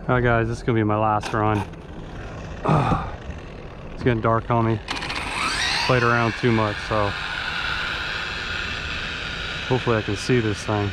Alright guys, this is gonna be my last run. It's getting dark on me. Played around too much, so hopefully I can see this thing.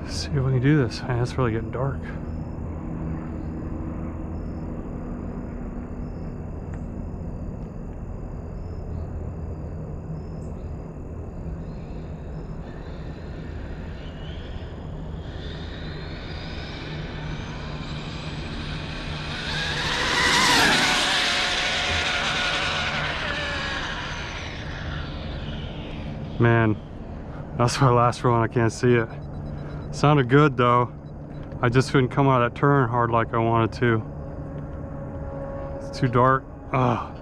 See if we can do this. Man, it's really getting dark. Man, that's my last run. I can't see it. Sounded good though. I just couldn't come out of that turn hard like I wanted to. It's too dark. Ugh.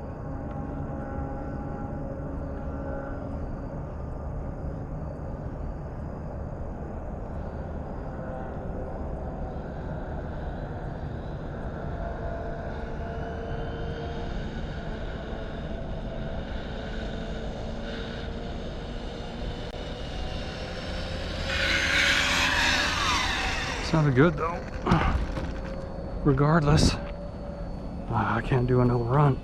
Sounded good though. Regardless, I can't do another run.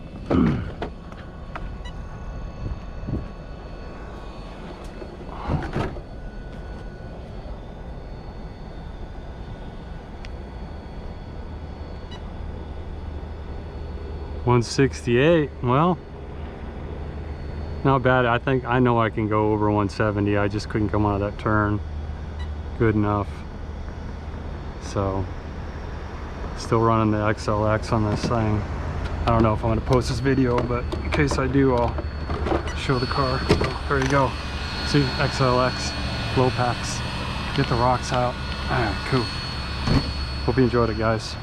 $168. Well, not bad. I know I can go over 170. I just couldn't come out of that turn good enough. So, still running the XLX on this thing. I don't know if I'm going to post this video, but in case I do, I'll show the car. Oh, there you go. See, XLX, low packs. Get the rocks out. Alright, cool. Hope you enjoyed it, guys.